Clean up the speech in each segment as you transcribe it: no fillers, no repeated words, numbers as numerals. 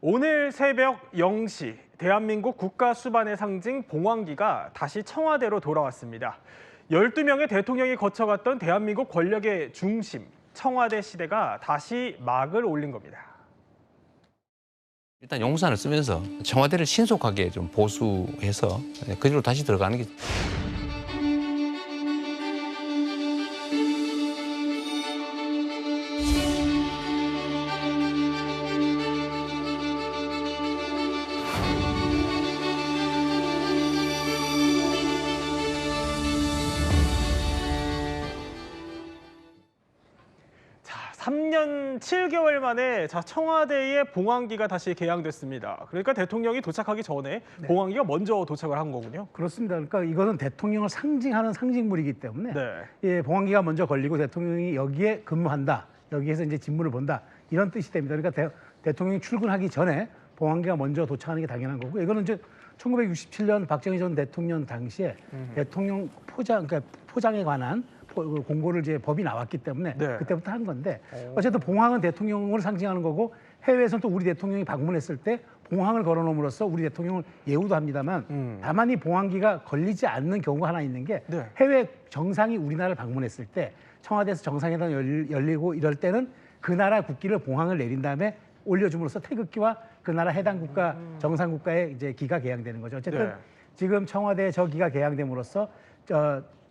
오늘 새벽 0시 대한민국 국가 수반의 상징 봉황기가 다시 청와대로 돌아왔습니다. 12명의 대통령이 거쳐갔던 대한민국 권력의 중심, 청와대 시대가 다시 막을 올린 겁니다. 일단 용산을 쓰면서 청와대를 신속하게 좀 보수해서 그대로 다시 들어가는 게 자, 3년 7개월 만에 청와대의 봉황기가 다시 개항됐습니다. 그러니까 대통령이 도착하기 전에 봉황기가 먼저 도착을 한 거군요. 그렇습니다. 그러니까 이거는 대통령을 상징하는 상징물이기 때문에 네. 예, 봉황기가 먼저 걸리고 대통령이 여기에 근무한다. 여기에서 이제 직무를 본다. 이런 뜻이 됩니다. 그러니까 대통령이 출근하기 전에 봉황기가 먼저 도착하는 게 당연한 거고, 이거는 이제 1967년 박정희 전 대통령 당시에 대통령 그러니까 포장에 관한 공고를 이제 법이 나왔기 때문에 네. 그때부터 한 건데, 어쨌든 봉황은 대통령을 상징하는 거고, 해외에서는 또 우리 대통령이 방문했을 때 봉황을 걸어놓음으로써 우리 대통령을 예우도 합니다만, 다만 이 봉황기가 걸리지 않는 경우가 하나 있는 게, 네. 해외 정상이 우리나라를 방문했을 때 청와대에서 정상회담 열리고 이럴 때는 그 나라 국기를 봉황을 내린 다음에 올려줌으로써 태극기와 그 나라 해당 국가 정상 국가의 이제 기가 개양되는 거죠. 어쨌든 네. 지금 청와대 저 기가 개양됨으로써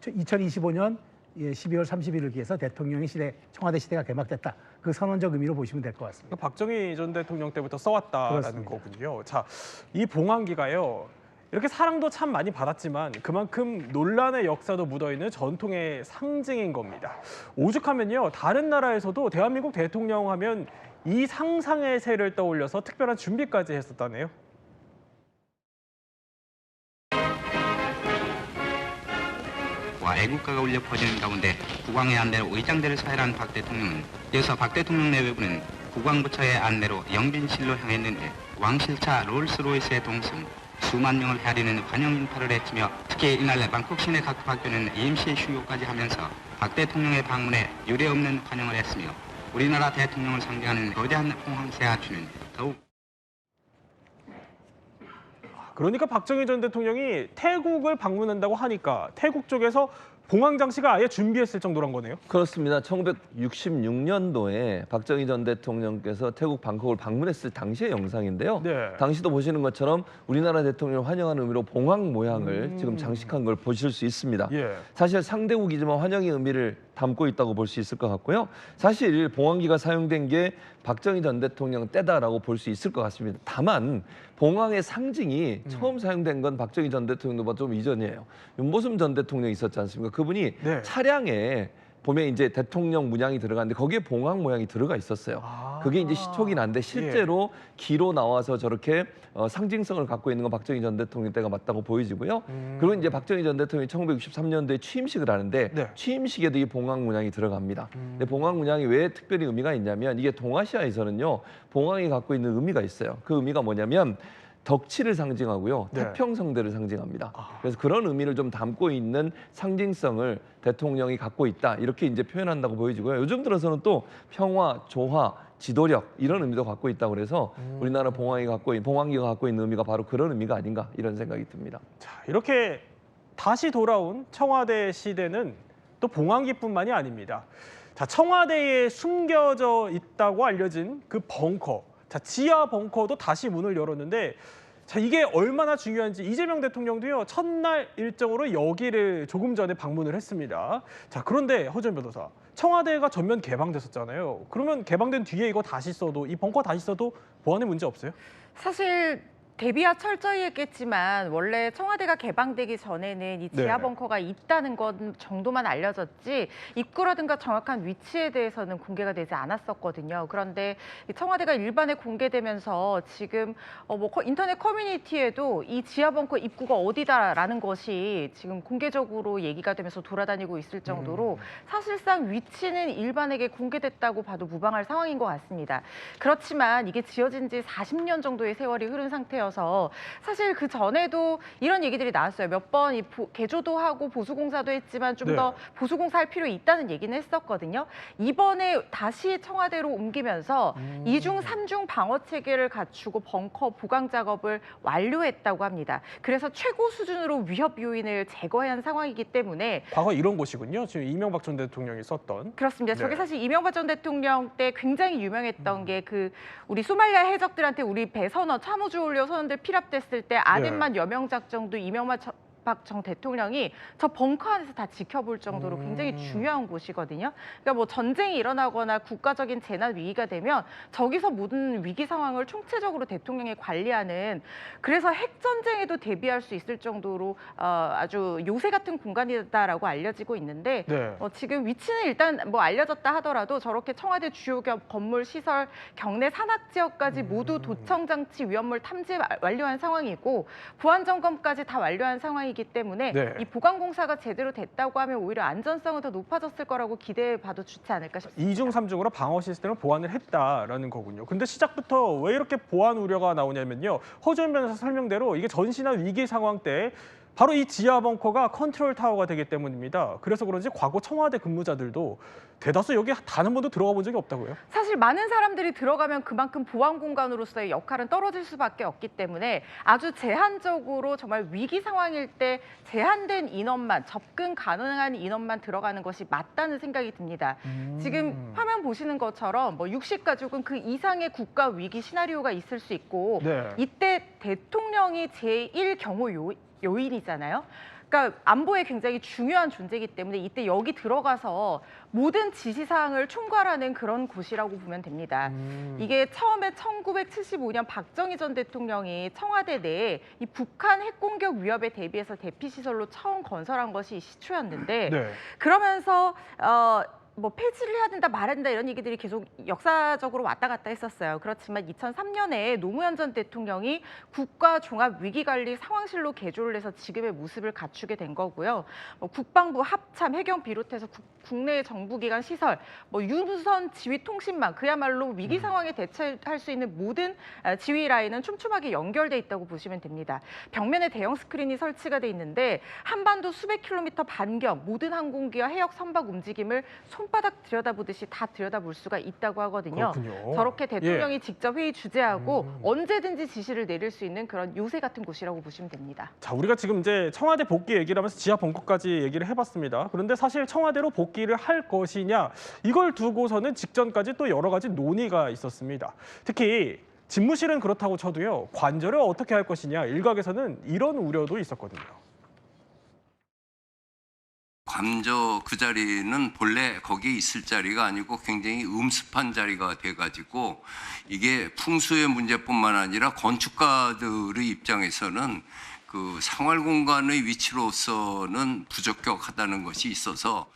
2025년 12월 30일을 기해서 대통령의 시대, 청와대 시대가 개막됐다. 그 선언적 의미로 보시면 될 것 같습니다. 박정희 전 대통령 때부터 써왔다라는 그렇습니다. 거군요. 자, 이 봉황기가요. 이렇게 사랑도 참 많이 받았지만 그만큼 논란의 역사도 묻어있는 전통의 상징인 겁니다. 오죽하면요, 다른 나라에서도 대한민국 대통령 하면 이 상상의 새를 떠올려서 특별한 준비까지 했었다네요. 와 애국가가 울려 퍼지는 가운데 국왕의 안내로 의장대를 사열한 박 대통령은 이어서 박 대통령 내외부는 국왕부처의 안내로 영빈실로 향했는데 왕실차 롤스로이스의 동승, 수만 명을 헤아리는 환영 인파를 헤치며 특히 이날 방콕 시내 각 학교는 임시 휴교까지 하면서 박 대통령의 방문에 유례없는 환영을 했으며 우리나라 대통령을 상징하는 거대한 봉황새하추는 더욱 그러니까 박정희 전 대통령이 태국을 방문한다고 하니까 태국 쪽에서 봉황 장치가 아예 준비했을 정도란 거네요. 그렇습니다. 1966년도에 박정희 전 대통령께서 태국 방콕을 방문했을 당시의 영상인데요. 네. 당시도 보시는 것처럼 우리나라 대통령을 환영하는 의미로 봉황 모양을 지금 장식한 걸 보실 수 있습니다. 예. 사실 상대국이지만 환영의 의미를 담고 있다고 볼 수 있을 것 같고요. 사실 봉황기가 사용된 게 박정희 전 대통령 때다라고 볼 수 있을 것 같습니다. 다만 봉황의 상징이 처음 사용된 건 박정희 전 대통령보다 좀 이전이에요. 윤보순 전 대통령이 있었지 않습니까? 그분이 네. 차량에 보면 이제 대통령 문양이 들어가는데 거기에 봉황 모양이 들어가 있었어요. 그게 이제 시초긴 한데 실제로 기로 나와서 저렇게 상징성을 갖고 있는 건 박정희 전 대통령 때가 맞다고 보여지고요. 그리고 이제 박정희 전 대통령이 1963년도에 취임식을 하는데 네. 취임식에도 이 봉황 문양이 들어갑니다. 근데 봉황 문양이 왜 특별히 의미가 있냐면 이게 동아시아에서는요 봉황이 갖고 있는 의미가 있어요. 그 의미가 뭐냐면 덕치를 상징하고요. 네. 태평성대를 상징합니다. 그래서 그런 의미를 좀 담고 있는 상징성을 대통령이 갖고 있다. 이렇게 이제 표현한다고 보여지고요. 요즘 들어서는 또 평화, 조화, 지도력 이런 의미도 갖고 있다고 그래서 우리나라 봉황기가 갖고 있는 의미가 바로 그런 의미가 아닌가 이런 생각이 듭니다. 자, 이렇게 다시 돌아온 청와대 시대는 또 봉황기뿐만이 아닙니다. 자, 청와대에 숨겨져 있다고 알려진 그 벙커, 자, 지하 벙커도 다시 문을 열었는데, 자, 이게 얼마나 중요한지 이재명 대통령도요, 첫날 일정으로 여기를 조금 전에 방문을 했습니다. 자, 그런데 허준 변호사, 청와대가 전면 개방됐었잖아요. 그러면 개방된 뒤에 이거 다시 써도, 이 벙커 다시 써도 보안에 문제 없어요? 사실 대비와 철저히 했겠지만 원래 청와대가 개방되기 전에는 이 지하 네. 벙커가 있다는 것 정도만 알려졌지 입구라든가 정확한 위치에 대해서는 공개가 되지 않았었거든요. 그런데 이 청와대가 일반에 공개되면서 지금 인터넷 커뮤니티에도 이 지하 벙커 입구가 어디다라는 것이 지금 공개적으로 얘기가 되면서 돌아다니고 있을 정도로 사실상 위치는 일반에게 공개됐다고 봐도 무방할 상황인 것 같습니다. 그렇지만 이게 지어진 지 40년 정도의 세월이 흐른 상태여서 시기여서 사실 그 전에도 이런 얘기들이 나왔어요. 몇 번 이 개조도 하고 보수공사도 했지만 좀 더 네. 보수공사할 필요 있다는 얘기는 했었거든요. 이번에 다시 청와대로 옮기면서 이중 삼중 방어 체계를 갖추고 벙커 보강 작업을 완료했다고 합니다. 그래서 최고 수준으로 위협 요인을 제거해야 한 상황이기 때문에 과거 이런 곳이군요. 지금 이명박 전 대통령이 썼던. 그렇습니다. 저게 네. 사실 이명박 전 대통령 때 굉장히 유명했던 게 그 우리 소말리아 해적들한테 우리 배 선원, 참호주 올려 선원들 피랍됐을 때 아덴만 여명 작전도 이명박 전 대통령이 저 벙커 안에서 다 지켜볼 정도로 굉장히 중요한 곳이거든요. 그러니까 뭐 전쟁이 일어나거나 국가적인 재난 위기가 되면 저기서 모든 위기 상황을 총체적으로 대통령이 관리하는, 그래서 핵 전쟁에도 대비할 수 있을 정도로 아주 요새 같은 공간이다라고 알려지고 있는데 네. 지금 위치는 일단 뭐 알려졌다 하더라도 저렇게 청와대 주요 건물 시설, 경내 산악 지역까지 모두 도청 장치 위험물 탐지 완료한 상황이고 보안 점검까지 다 완료한 상황이기 때문에 네. 이 보강 공사가 제대로 됐다고 하면 오히려 안전성은 더 높아졌을 거라고 기대해 봐도 좋지 않을까 싶습니다. 이중 삼중으로 방어 시스템을 보완을 했다라는 거군요. 근데 시작부터 왜 이렇게 보안 우려가 나오냐면요. 허준 변호사 설명대로 이게 전시나 위기 상황 때 바로 이 지하 벙커가 컨트롤 타워가 되기 때문입니다. 그래서 그런지 과거 청와대 근무자들도 대다수 여기 단 한 번도 들어가 본 적이 없다고요? 사실 많은 사람들이 들어가면 그만큼 보안 공간으로서의 역할은 떨어질 수밖에 없기 때문에 아주 제한적으로 정말 위기 상황일 때 제한된 인원만, 접근 가능한 인원만 들어가는 것이 맞다는 생각이 듭니다. 지금 화면 보시는 것처럼 뭐 60가족은 그 이상의 국가 위기 시나리오가 있을 수 있고 네. 이때 대통령이 제1 경호 요인이잖아요. 그러니까 안보에 굉장히 중요한 존재이기 때문에 이때 여기 들어가서 모든 지시사항을 총괄하는 그런 곳이라고 보면 됩니다. 이게 처음에 1975년 박정희 전 대통령이 청와대 내에 이 북한 핵공격 위협에 대비해서 대피시설로 처음 건설한 것이 시초였는데 네. 그러면서 뭐 폐지를 해야 된다 말해야 된다 이런 얘기들이 계속 역사적으로 왔다 갔다 했었어요. 그렇지만 2003년에 노무현 전 대통령이 국가종합위기관리 상황실로 개조를 해서 지금의 모습을 갖추게 된 거고요. 뭐 국방부 합참, 해경 비롯해서 국내 정부기관 시설, 뭐 유선 지휘 통신망, 그야말로 위기 상황에 대처할 수 있는 모든 지휘 라인은 촘촘하게 연결돼 있다고 보시면 됩니다. 벽면에 대형 스크린이 설치가 돼 있는데 한반도 수백 킬로미터 반경 모든 항공기와 해역 선박 움직임을 손바닥 들여다보듯이 다 들여다볼 수가 있다고 하거든요. 그렇군요. 저렇게 대통령이 예. 직접 회의 주재하고 언제든지 지시를 내릴 수 있는 그런 요새 같은 곳이라고 보시면 됩니다. 자, 우리가 지금 이제 청와대 복귀 얘기를 하면서 지하 벙커까지 얘기를 해봤습니다. 그런데 사실 청와대로 복귀를 할 것이냐 이걸 두고서는 직전까지 또 여러 가지 논의가 있었습니다. 특히 집무실은 그렇다고 쳐도요. 관저를 어떻게 할 것이냐 일각에서는 이런 우려도 있었거든요. 관저 그 자리는 본래 거기에 있을 자리가 아니고 굉장히 음습한 자리가 돼가지고 이게 풍수의 문제뿐만 아니라 건축가들의 입장에서는 그 생활 공간의 위치로서는 부적격하다는 것이 있어서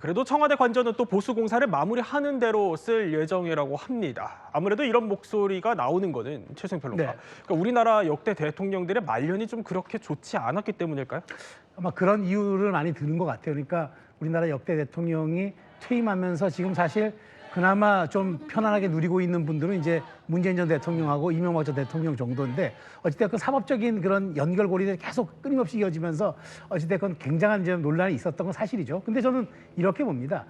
그래도 청와대 관저는 또 보수 공사를 마무리하는 대로 쓸 예정이라고 합니다. 아무래도 이런 목소리가 나오는 거는 최승 평론가. 네. 그러니까 우리나라 역대 대통령들의 말년이 좀 그렇게 좋지 않았기 때문일까요? 아마 그런 이유를 많이 드는 것 같아요. 그러니까 우리나라 역대 대통령이 퇴임하면서 지금 사실 그나마 좀 편안하게 누리고 있는 분들은 이제 문재인 전 대통령하고 이명박 전 대통령 정도인데 어찌됐건 사법적인 그런 연결고리들이 계속 끊임없이 이어지면서 어찌됐건 굉장한 좀 논란이 있었던 건 사실이죠. 근데 저는 이렇게 봅니다.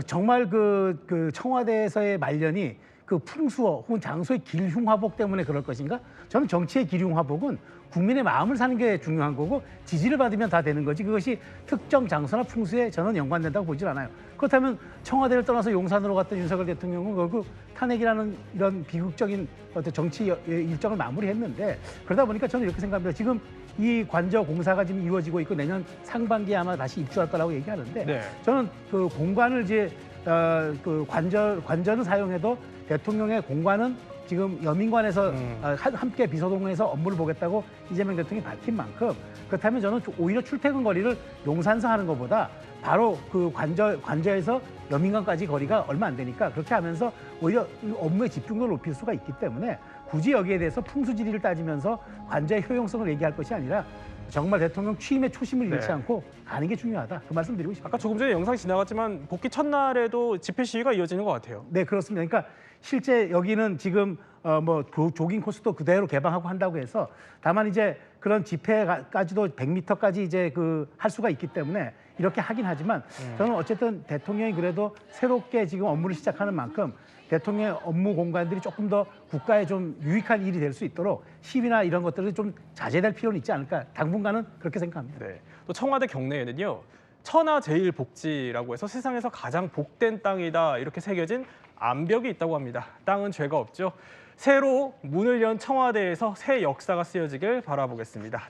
정말 그 청와대에서의 말년이 그 풍수어 혹은 장소의 길흉화복 때문에 그럴 것인가? 저는 정치의 길흉화복은 국민의 마음을 사는 게 중요한 거고 지지를 받으면 다 되는 거지 그것이 특정 장소나 풍수에 저는 연관된다고 보질 않아요. 그렇다면 청와대를 떠나서 용산으로 갔던 윤석열 대통령은 결국 탄핵이라는 이런 비극적인 어떤 정치 일정을 마무리했는데 그러다 보니까 저는 이렇게 생각합니다. 지금 이 관저 공사가 지금 이루어지고 있고 내년 상반기에 아마 다시 입주할 거라고 얘기하는데 네. 저는 그 공간을 이제 그 관저는 사용해도 대통령의 공간은 지금 여민관에서 함께 비서동에서 업무를 보겠다고 이재명 대통령이 밝힌 만큼 그렇다면 저는 오히려 출퇴근 거리를 용산서 하는 것보다 바로 그 관저에서 여민관까지 거리가 얼마 안 되니까 그렇게 하면서 오히려 업무의 집중도를 높일 수가 있기 때문에 굳이 여기에 대해서 풍수지리를 따지면서 관저의 효용성을 얘기할 것이 아니라 정말 대통령 취임의 초심을 잃지 네. 않고 가는 게 중요하다. 그 말씀 드리고 싶습니다. 아까 조금 전에 영상이 지나갔지만 복귀 첫날에도 집회 시위가 이어지는 것 같아요. 네, 그렇습니다. 그러니까 실제 여기는 지금 뭐 조깅 코스도 그대로 개방하고 한다고 해서 다만 이제 그런 집회까지도 100m까지 이제 그 할 수가 있기 때문에 이렇게 하긴 하지만 저는 어쨌든 대통령이 그래도 새롭게 지금 업무를 시작하는 만큼 대통령의 업무 공간들이 조금 더 국가에 좀 유익한 일이 될 수 있도록 시위나 이런 것들이 좀 자제될 필요는 있지 않을까 당분간은 그렇게 생각합니다. 네. 또 청와대 경내에는요. 천하제일복지라고 해서 세상에서 가장 복된 땅이다 이렇게 새겨진 암벽이 있다고 합니다. 땅은 죄가 없죠. 새로 문을 연 청와대에서 새 역사가 쓰여지길 바라보겠습니다.